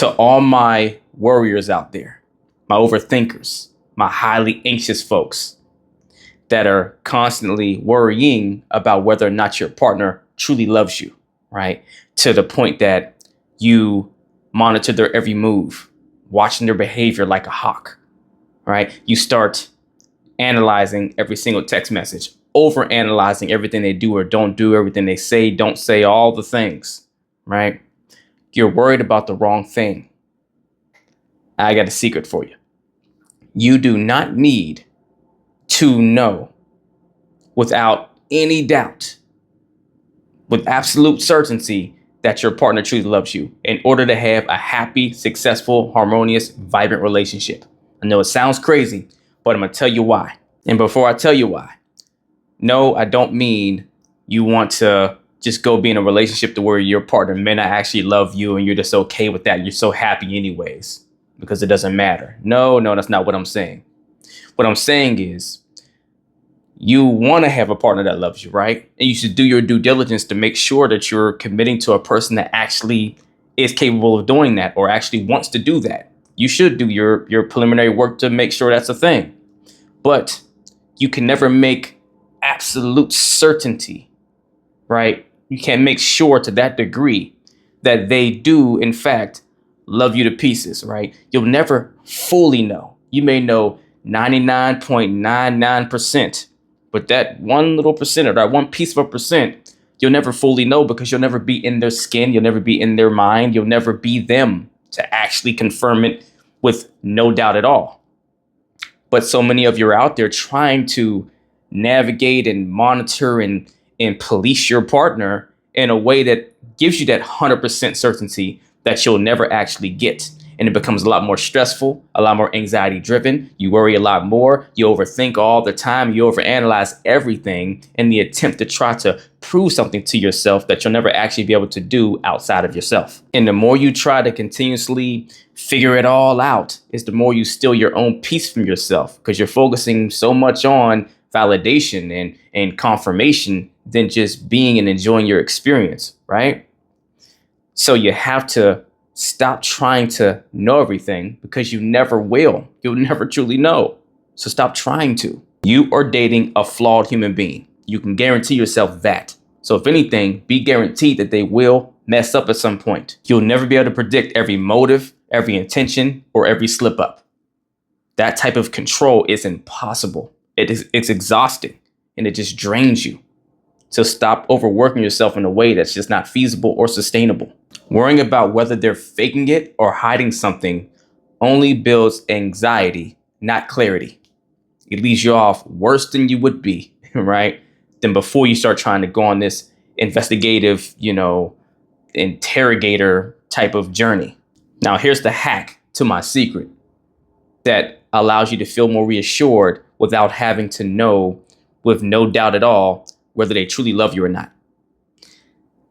To all my worriers out there, my overthinkers, my highly anxious folks that are constantly worrying about whether or not your partner truly loves you, right? To the point that you monitor their every move, watching their behavior like a hawk, right? You start analyzing every single text message, over analyzing everything they do or don't do, everything they say, don't say, all the things, right? You're worried about the wrong thing. I got a secret for you. You do not need to know without any doubt, with absolute certainty, that your partner truly loves you in order to have a happy, successful, harmonious, vibrant relationship. I know it sounds crazy, but I'm going to tell you why. And before I tell you why, no, I don't mean you want to just go be in a relationship to where your partner may not actually love you and you're just okay with that. You're so happy anyways because it doesn't matter. No, that's not what I'm saying. What I'm saying is you want to have a partner that loves you, right? And you should do your due diligence to make sure that you're committing to a person that actually is capable of doing that or actually wants to do that. You should do your preliminary work to make sure that's a thing. But you can never make absolute certainty, right? You can't make sure to that degree that they do, in fact, love you to pieces, right? You'll never fully know. You may know 99.99%, but that one little percent or that one piece of a percent, you'll never fully know because you'll never be in their skin. You'll never be in their mind. You'll never be them to actually confirm it with no doubt at all. But so many of you are out there trying to navigate and monitor and police your partner in a way that gives you that 100% certainty that you'll never actually get. And it becomes a lot more stressful, a lot more anxiety driven. You worry a lot more. You overthink all the time. You overanalyze everything in the attempt to try to prove something to yourself that you'll never actually be able to do outside of yourself. And the more you try to continuously figure it all out, is the more you steal your own peace from yourself because you're focusing so much on validation and confirmation than just being and enjoying your experience, right? So you have to stop trying to know everything because you never will. You'll never truly know. So stop trying to. You are dating a flawed human being. You can guarantee yourself that. So if anything, be guaranteed that they will mess up at some point. You'll never be able to predict every motive, every intention, or every slip up. That type of control is impossible. It's exhausting and it just drains you. So stop overworking yourself in a way that's just not feasible or sustainable. Worrying about whether they're faking it or hiding something only builds anxiety, not clarity. It leaves you off worse than you would be, right? Than before you start trying to go on this investigative, interrogator type of journey. Now, here's the hack to my secret that allows you to feel more reassured without having to know with no doubt at all whether they truly love you or not.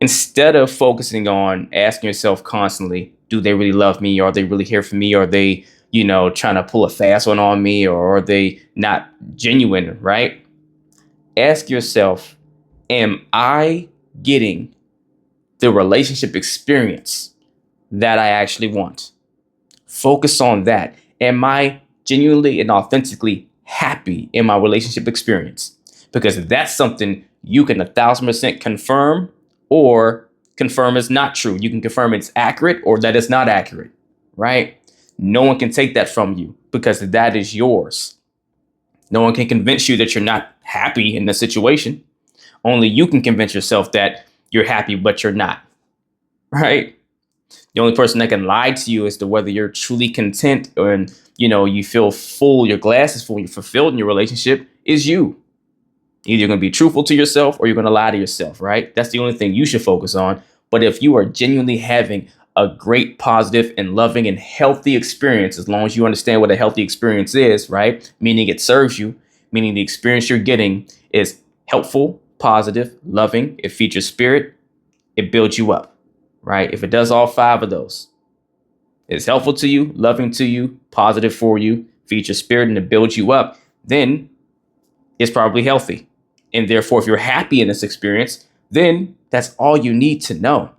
Instead of focusing on asking yourself constantly, do they really love me? Are they really here for me? Are they, trying to pull a fast one on me? Or are they not genuine, right? Ask yourself, am I getting the relationship experience that I actually want? Focus on that. Am I genuinely and authentically happy in my relationship experience? Because that's something you can 1,000% confirm or confirm is not true. You can confirm it's accurate or that it's not accurate, right? No one can take that from you because that is yours. No one can convince you that you're not happy in the situation. Only you can convince yourself that you're happy, but you're not, right? The only person that can lie to you as to whether you're truly content or, you feel full, your glass is full, you're fulfilled in your relationship is you. Either you're going to be truthful to yourself or you're going to lie to yourself, right? That's the only thing you should focus on. But if you are genuinely having a great, positive, and loving and healthy experience, as long as you understand what a healthy experience is, right? Meaning it serves you, meaning the experience you're getting is helpful, positive, loving, it feeds your spirit, it builds you up, right? If it does all 5 of those, it's helpful to you, loving to you, positive for you, feeds your spirit, and it builds you up, then it's probably healthy. And therefore, if you're happy in this experience, then that's all you need to know.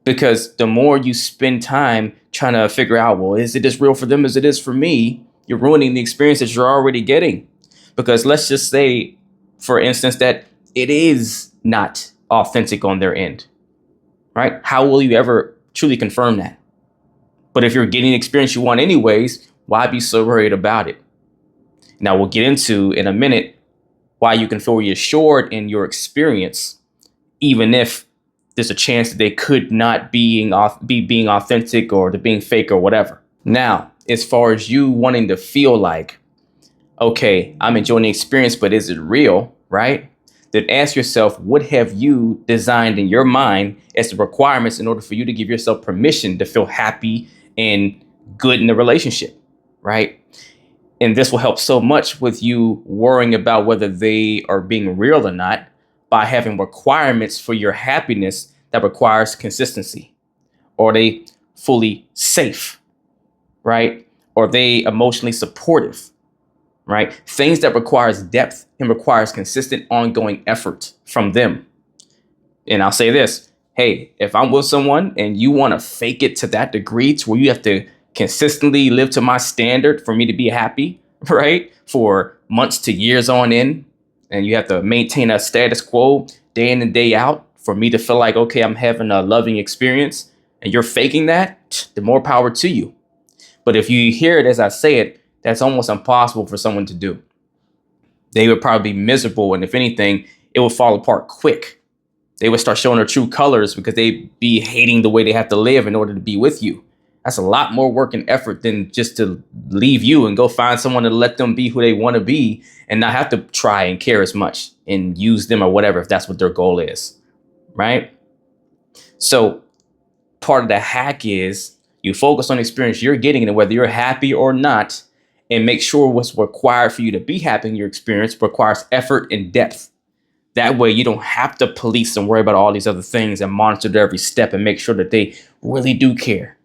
Because the more you spend time trying to figure out, well, is it as real for them as it is for me? You're ruining the experience that you're already getting. Because let's just say, for instance, that it is not authentic on their end, right? How will you ever truly confirm that? But if you're getting the experience you want anyways, why be so worried about it? Now, we'll get into in a minute why you can feel reassured in your experience, even if there's a chance that they could not be being authentic or they're being fake or whatever. Now, as far as you wanting to feel like, okay, I'm enjoying the experience, but is it real, right? Then ask yourself, what have you designed in your mind as the requirements in order for you to give yourself permission to feel happy and good in the relationship, right? And this will help so much with you worrying about whether they are being real or not by having requirements for your happiness that requires consistency. Are they fully safe, right? Are they emotionally supportive, right? Things that requires depth and requires consistent ongoing effort from them. And I'll say this, hey, if I'm with someone and you want to fake it to that degree to where you have to consistently live to my standard for me to be happy, right? For months to years on in, and you have to maintain a status quo day in and day out for me to feel like, okay, I'm having a loving experience and you're faking that, the more power to you. But if you hear it as I say it, that's almost impossible for someone to do. They would probably be miserable. And if anything, it would fall apart quick. They would start showing their true colors because they'd be hating the way they have to live in order to be with you. That's a lot more work and effort than just to leave you and go find someone to let them be who they want to be and not have to try and care as much and use them or whatever, if that's what their goal is, right? So part of the hack is you focus on the experience you're getting and whether you're happy or not, and make sure what's required for you to be happy in your experience requires effort and depth. That way you don't have to police and worry about all these other things and monitor their every step and make sure that they really do care.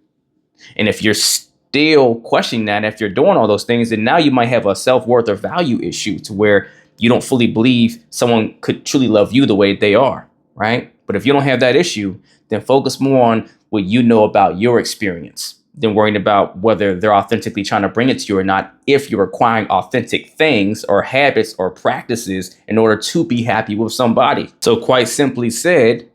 And if you're still questioning that, if you're doing all those things, then now you might have a self-worth or value issue to where you don't fully believe someone could truly love you the way they are, right? But if you don't have that issue, then focus more on what you know about your experience than worrying about whether they're authentically trying to bring it to you or not, if you're requiring authentic things or habits or practices in order to be happy with somebody. So quite simply said,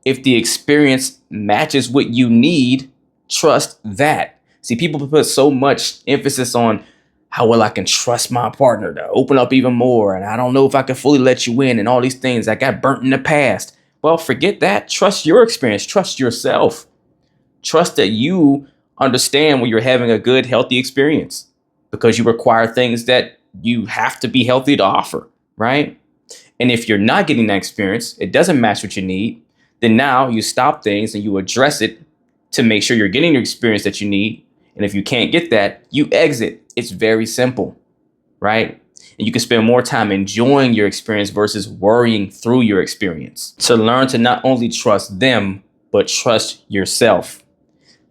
if the experience matches what you need, trust that. See, people put so much emphasis on how well I can trust my partner to open up even more. And I don't know if I can fully let you in and all these things. I got burnt in the past. Well, forget that. Trust your experience. Trust yourself. Trust that you understand when you're having a good, healthy experience because you require things that you have to be healthy to offer, right? And if you're not getting that experience, it doesn't match what you need, then now you stop things and you address it to make sure you're getting the experience that you need. And if you can't get that, you exit. It's very simple, right? And you can spend more time enjoying your experience versus worrying through your experience. To learn to not only trust them, but trust yourself.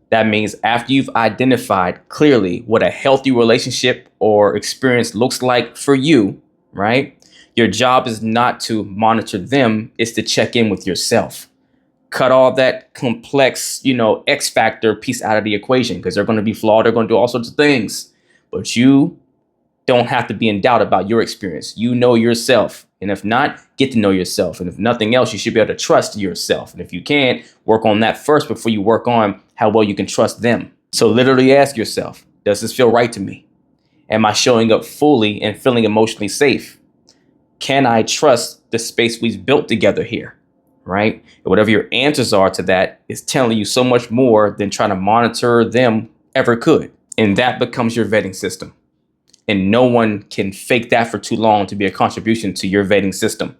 That means after you've identified clearly what a healthy relationship or experience looks like for you, right? Your job is not to monitor them, it's to check in with yourself. Cut all that complex, X factor piece out of the equation because they're going to be flawed. They're going to do all sorts of things. But you don't have to be in doubt about your experience. You know yourself. And if not, get to know yourself. And if nothing else, you should be able to trust yourself. And if you can't, work on that first before you work on how well you can trust them. So literally ask yourself, does this feel right to me? Am I showing up fully and feeling emotionally safe? Can I trust the space we've built together here? Right? And whatever your answers are to that is telling you so much more than trying to monitor them ever could. And that becomes your vetting system. And no one can fake that for too long to be a contribution to your vetting system.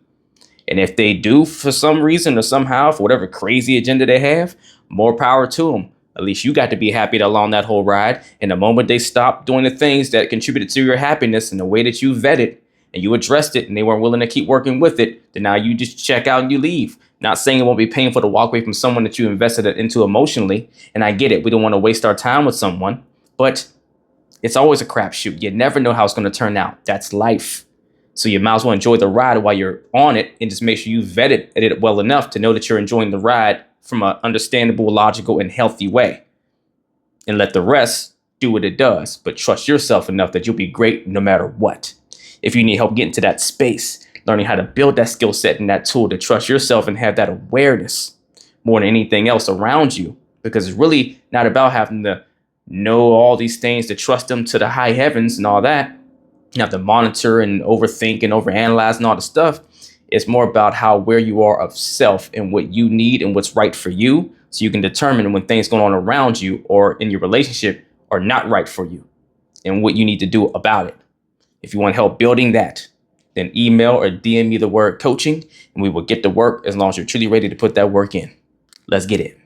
And if they do for some reason or somehow, for whatever crazy agenda they have, more power to them. At least you got to be happy along that whole ride. And the moment they stop doing the things that contributed to your happiness in the way that you vetted and you addressed it and they weren't willing to keep working with it, then now you just check out and you leave. Not saying it won't be painful to walk away from someone that you invested into emotionally. And I get it. We don't want to waste our time with someone, but it's always a crapshoot. You never know how it's going to turn out. That's life. So you might as well enjoy the ride while you're on it and just make sure you vetted it well enough to know that you're enjoying the ride from an understandable, logical, and healthy way. And let the rest do what it does. But trust yourself enough that you'll be great no matter what. If you need help getting to that space, learning how to build that skill set and that tool to trust yourself and have that awareness more than anything else around you, because it's really not about having to know all these things to trust them to the high heavens and all that. You have to monitor and overthink and overanalyze and all the stuff. It's more about where you are of self and what you need and what's right for you, so you can determine when things going on around you or in your relationship are not right for you and what you need to do about it. If you want help building that, then email or DM me the word coaching, and we will get to work as long as you're truly ready to put that work in. Let's get it.